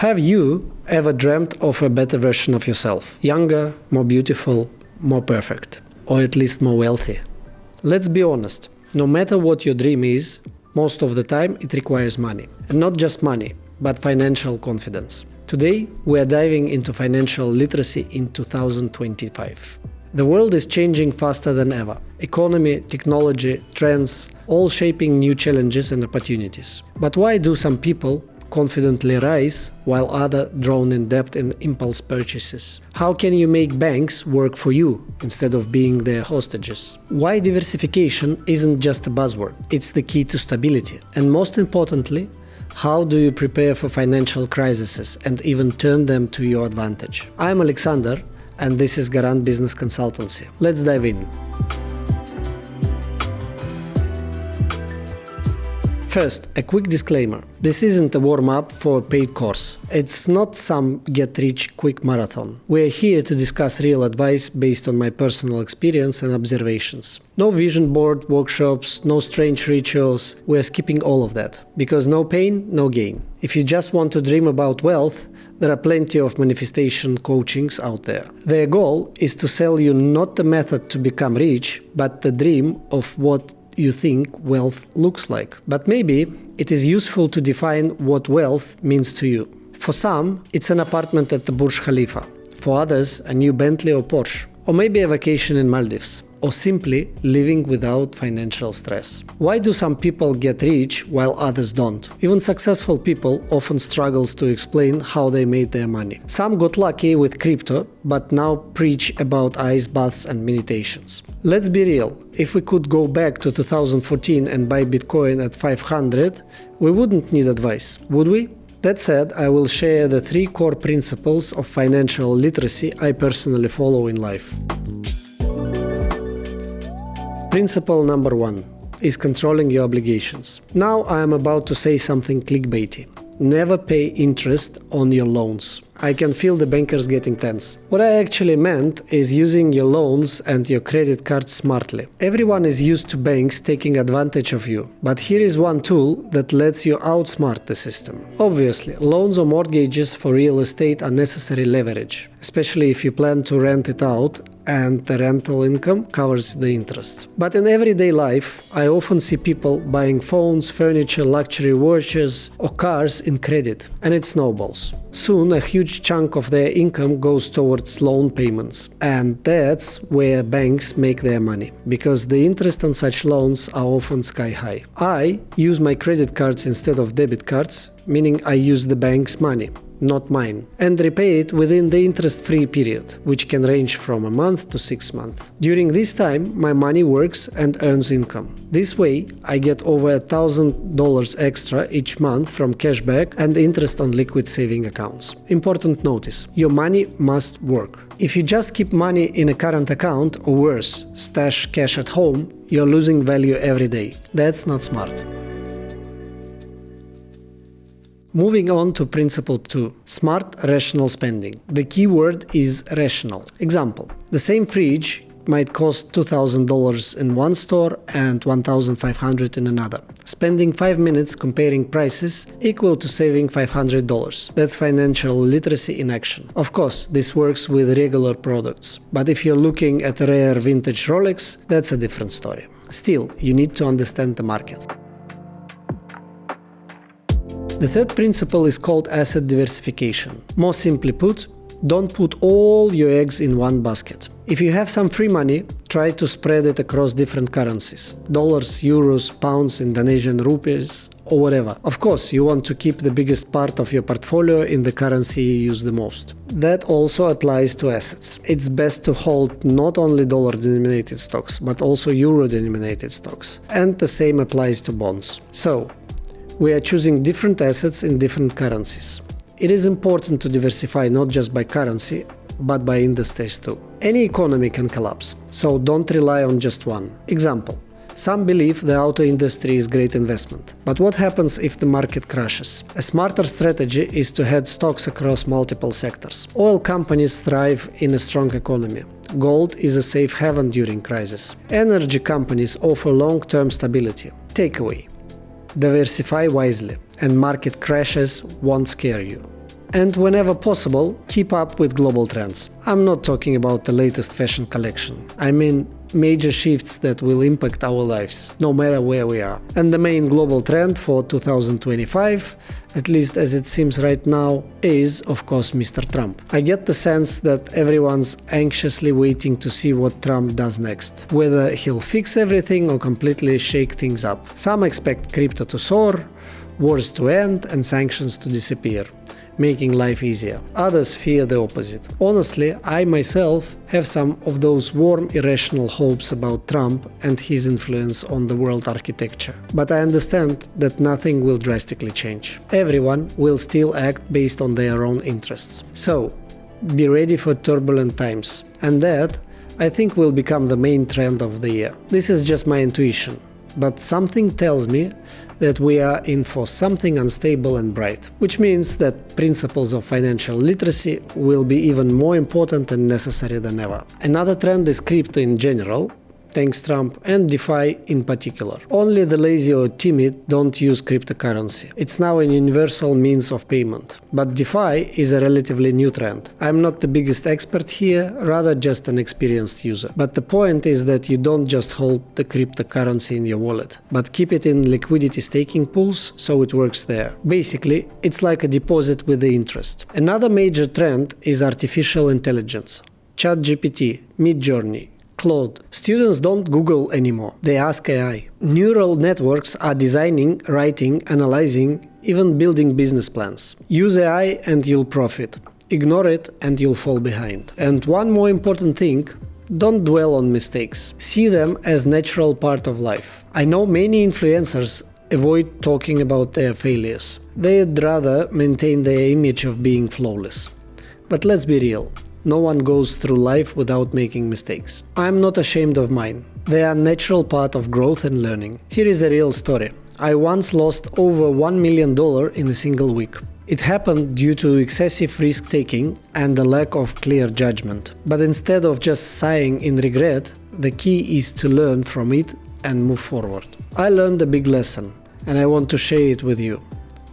Have you ever dreamt of a better version of yourself? Younger, more beautiful, more perfect, or at least more wealthy? Let's be honest, no matter what your dream is, most of the time it requires money. And not just money, but financial confidence. Today, we are diving into financial literacy in 2025. The world is changing faster than ever. Economy, technology, trends, all shaping new challenges and opportunities. But why do some people confidently rise while others drown in debt and impulse purchases? How can you make banks work for you instead of being their hostages? Why diversification isn't just a buzzword, it's the key to stability. And most importantly, how do you prepare for financial crises and even turn them to your advantage? I'm Alexander, and this is Garant Business Consultancy. Let's dive in. First, a quick disclaimer. This isn't a warm-up for a paid course. It's not some get-rich-quick marathon. We're here to discuss real advice based on my personal experience and observations. No vision board, workshops, no strange rituals. We're skipping all of that. Because no pain, no gain. If you just want to dream about wealth, there are plenty of manifestation coachings out there. Their goal is to sell you not the method to become rich, but the dream of what you think wealth looks like. But maybe it is useful to define what wealth means to you. For some, it's an apartment at the Burj Khalifa. For others, a new Bentley or Porsche. Or maybe a vacation in Maldives. Or simply living without financial stress. Why do some people get rich while others don't? Even successful people often struggle to explain how they made their money. Some got lucky with crypto, but now preach about ice baths and meditations. Let's be real, if we could go back to 2014 and buy Bitcoin at 500, we wouldn't need advice, would we? That said, I will share the 3 core principles of financial literacy I personally follow in life. Principle number 1 is controlling your obligations. Now I am about to say something clickbaity. Never pay interest on your loans. I can feel the bankers getting tense. What I actually meant is using your loans and your credit cards smartly. Everyone is used to banks taking advantage of you, but here is one tool that lets you outsmart the system. Obviously, loans or mortgages for real estate are necessary leverage, especially if you plan to rent it out and the rental income covers the interest. But in everyday life, I often see people buying phones, furniture, luxury watches, or cars in credit, and it snowballs. Soon, a huge chunk of their income goes towards loan payments. And that's where banks make their money, because the interest on such loans are often sky high. I use my credit cards instead of debit cards, meaning I use the bank's money, not mine, and repay it within the interest-free period, which can range from a month to 6 months. During this time, my money works and earns income. This way, I get over $1,000 extra each month from cashback and interest on liquid saving accounts. Important notice, your money must work. If you just keep money in a current account, or worse, stash cash at home, you're losing value every day. That's not smart. Moving on to principle 2, smart rational spending. The key word is rational. Example, the same fridge might cost $2,000 in one store and $1,500 in another. Spending 5 minutes comparing prices equal to saving $500. That's financial literacy in action. Of course, this works with regular products. But if you're looking at a rare vintage Rolex, that's a different story. Still, you need to understand the market. The third principle is called asset diversification. More simply put, don't put all your eggs in one basket. If you have some free money, try to spread it across different currencies. Dollars, euros, pounds, Indonesian rupees, or whatever. Of course, you want to keep the biggest part of your portfolio in the currency you use the most. That also applies to assets. It's best to hold not only dollar-denominated stocks, but also euro-denominated stocks. And the same applies to bonds. So, we are choosing different assets in different currencies. It is important to diversify not just by currency, but by industries too. Any economy can collapse, so don't rely on just one. Example, some believe the auto industry is great investment. But what happens if the market crashes? A smarter strategy is to hedge stocks across multiple sectors. Oil companies thrive in a strong economy. Gold is a safe haven during crisis. Energy companies offer long-term stability. Takeaway: diversify wisely, and market crashes won't scare you. And whenever possible, keep up with global trends. I'm not talking about the latest fashion collection. I mean major shifts that will impact our lives, no matter where we are. And the main global trend for 2025, at least as it seems right now, is, of course, Mr. Trump. I get the sense that everyone's anxiously waiting to see what Trump does next, whether he'll fix everything or completely shake things up. Some expect crypto to soar, wars to end, and sanctions to disappear, making life easier. Others fear the opposite. Honestly, I myself have some of those warm, irrational hopes about Trump and his influence on the world architecture. But I understand that nothing will drastically change. Everyone will still act based on their own interests. So, be ready for turbulent times. And that, I think, will become the main trend of the year. This is just my intuition, but something tells me that we are in for something unstable and bright, which means that principles of financial literacy will be even more important and necessary than ever. Another trend is crypto in general, thanks Trump, and DeFi in particular. Only the lazy or timid don't use cryptocurrency. It's now an universal means of payment. But DeFi is a relatively new trend. I'm not the biggest expert here, rather just an experienced user. But the point is that you don't just hold the cryptocurrency in your wallet, but keep it in liquidity staking pools so it works there. Basically, it's like a deposit with the interest. Another major trend is artificial intelligence. ChatGPT, Midjourney, Claude. Students don't Google anymore, they ask AI. Neural networks are designing, writing, analyzing, even building business plans. Use AI and you'll profit. Ignore it and you'll fall behind. And one more important thing, don't dwell on mistakes. See them as natural part of life. I know many influencers avoid talking about their failures. They'd rather maintain their image of being flawless. But let's be real. No one goes through life without making mistakes. I'm not ashamed of mine. They are a natural part of growth and learning. Here is a real story. I once lost over $1 million in a single week. It happened due to excessive risk-taking and a lack of clear judgment. But instead of just sighing in regret, the key is to learn from it and move forward. I learned a big lesson, and I want to share it with you.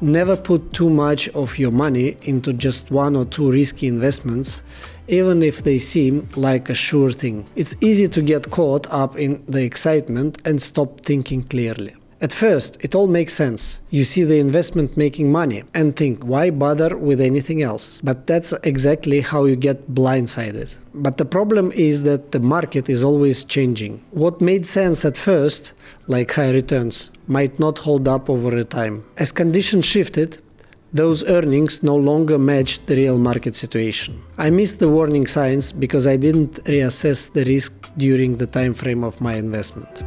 Never put too much of your money into just one or two risky investments, even if they seem like a sure thing. It's easy to get caught up in the excitement and stop thinking clearly. At first, it all makes sense. You see the investment making money and think, why bother with anything else? But that's exactly how you get blindsided. But the problem is that the market is always changing. What made sense at first, like high returns, might not hold up over a time. As conditions shifted, those earnings no longer matched the real market situation. I missed the warning signs because I didn't reassess the risk during the time frame of my investment.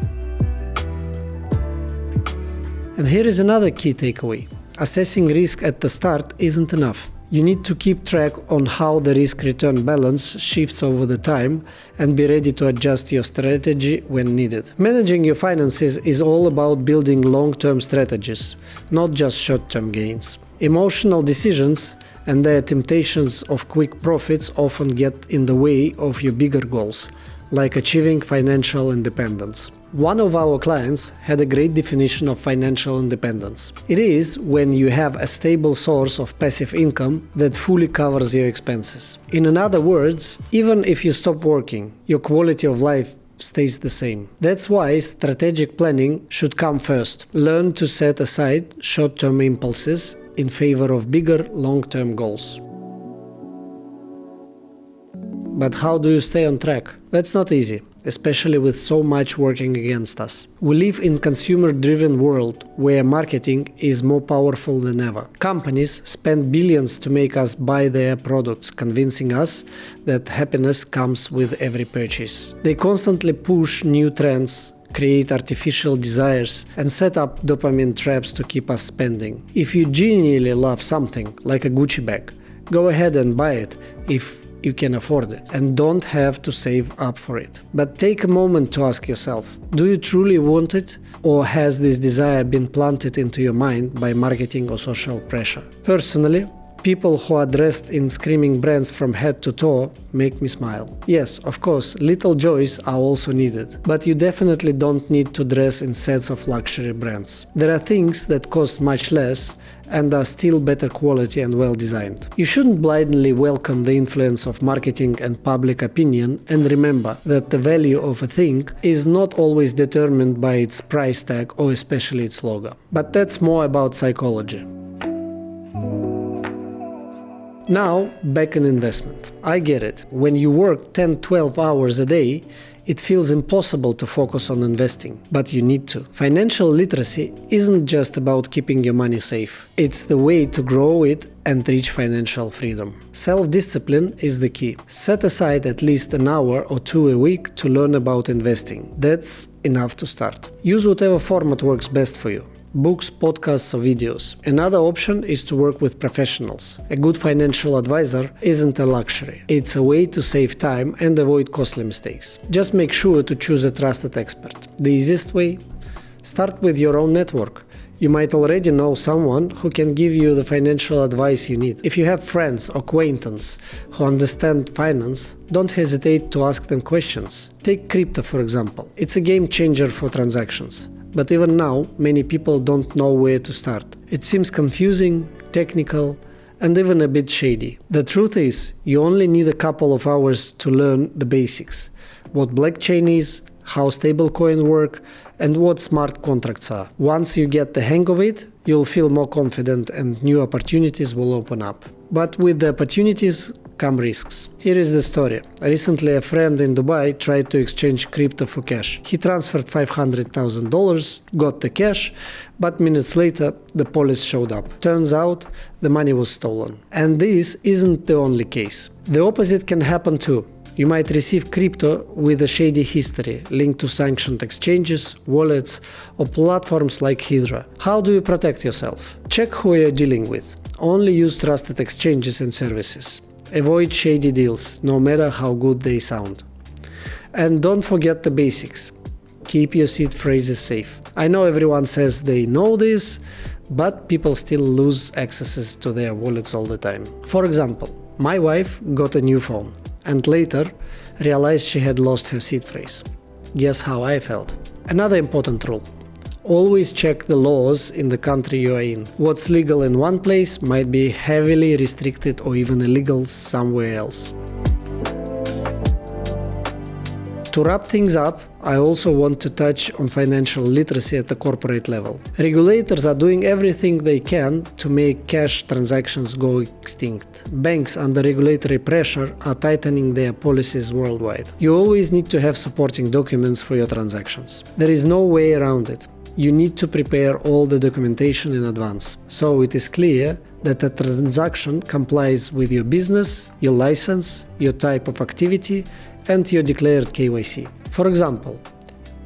And here is another key takeaway. Assessing risk at the start isn't enough. You need to keep track on how the risk-return balance shifts over the time and be ready to adjust your strategy when needed. Managing your finances is all about building long-term strategies, not just short-term gains. Emotional decisions and their temptations of quick profits often get in the way of your bigger goals, like achieving financial independence. One of our clients had a great definition of financial independence. It is when you have a stable source of passive income that fully covers your expenses. In other words, even if you stop working, your quality of life stays the same. That's why strategic planning should come first. Learn to set aside short-term impulses in favor of bigger long-term goals. But how do you stay on track? That's not easy, especially with so much working against us. We live in a consumer-driven world where marketing is more powerful than ever. Companies spend billions to make us buy their products, convincing us that happiness comes with every purchase. They constantly push new trends, create artificial desires, and set up dopamine traps to keep us spending. If you genuinely love something, like a Gucci bag, go ahead and buy it if you can afford it, and don't have to save up for it. But take a moment to ask yourself, do you truly want it? Or has this desire been planted into your mind by marketing or social pressure? Personally, People who are dressed in screaming brands from head to toe make me smile. Yes, of course, little joys are also needed, but you definitely don't need to dress in sets of luxury brands. There are things that cost much less and are still better quality and well designed. You shouldn't blindly welcome the influence of marketing and public opinion, and remember that the value of a thing is not always determined by its price tag or especially its logo. But that's more about psychology. Now, back in investment. I get it. When you work 10-12 hours a day, it feels impossible to focus on investing, but you need to. Financial literacy isn't just about keeping your money safe. It's the way to grow it and reach financial freedom. Self-discipline is the key. Set aside at least an hour or two a week to learn about investing. That's enough to start. Use whatever format works best for you. Books, podcasts, or videos. Another option is to work with professionals. A good financial advisor isn't a luxury. It's a way to save time and avoid costly mistakes. Just make sure to choose a trusted expert. The easiest way? Start with your own network. You might already know someone who can give you the financial advice you need. If you have friends or acquaintances who understand finance, don't hesitate to ask them questions. Take crypto, for example. It's a game changer for transactions. But even now, many people don't know where to start. It seems confusing, technical, and even a bit shady. The truth is, you only need a couple of hours to learn the basics. What blockchain is, how stablecoins work, and what smart contracts are. Once you get the hang of it, you'll feel more confident and new opportunities will open up. But with the opportunities come risks. Here is the story. Recently, a friend in Dubai tried to exchange crypto for cash. He transferred $500,000, got the cash, but minutes later, the police showed up. Turns out, the money was stolen. And this isn't the only case. The opposite can happen too. You might receive crypto with a shady history linked to sanctioned exchanges, wallets, or platforms like Hydra. How do you protect yourself? Check who you're dealing with. Only use trusted exchanges and services. Avoid shady deals, no matter how good they sound. And don't forget the basics. Keep your seed phrases safe. I know everyone says they know this, but people still lose accesses to their wallets all the time. For example, my wife got a new phone and later realized she had lost her seed phrase. Guess how I felt? Another important rule. Always check the laws in the country you are in. What's legal in one place might be heavily restricted or even illegal somewhere else. To wrap things up, I also want to touch on financial literacy at the corporate level. Regulators are doing everything they can to make cash transactions go extinct. Banks under regulatory pressure are tightening their policies worldwide. You always need to have supporting documents for your transactions. There is no way around it. You need to prepare all the documentation in advance, so it is clear that a transaction complies with your business, your license, your type of activity, and your declared KYC. For example,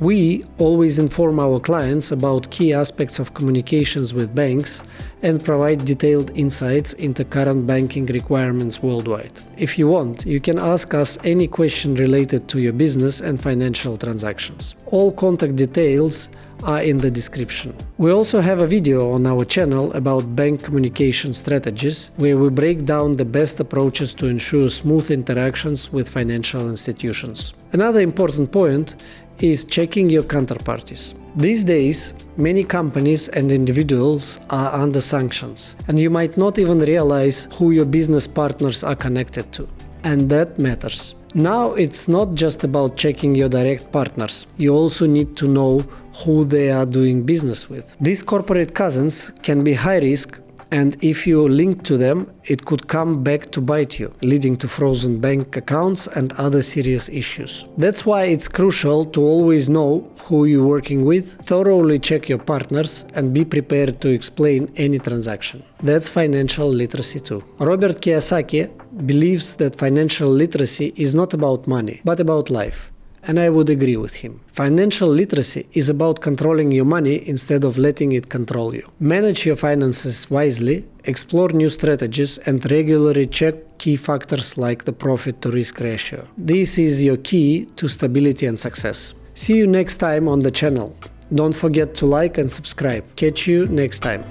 we always inform our clients about key aspects of communications with banks and provide detailed insights into current banking requirements worldwide. If you want, you can ask us any question related to your business and financial transactions. All contact details are in the description. We also have a video on our channel about bank communication strategies, where we break down the best approaches to ensure smooth interactions with financial institutions. Another important point is checking your counterparties. These days, many companies and individuals are under sanctions, and you might not even realize who your business partners are connected to. And that matters. Now it's not just about checking your direct partners. You also need to know who they are doing business with. These corporate cousins can be high risk, and if you link to them, it could come back to bite you, leading to frozen bank accounts and other serious issues. That's why it's crucial to always know who you're working with, thoroughly check your partners, and be prepared to explain any transaction. That's financial literacy too. Robert Kiyosaki believes that financial literacy is not about money, but about life. And I would agree with him. Financial literacy is about controlling your money instead of letting it control you. Manage your finances wisely, explore new strategies, and regularly check key factors like the profit-to-risk ratio. This is your key to stability and success. See you next time on the channel. Don't forget to like and subscribe. Catch you next time.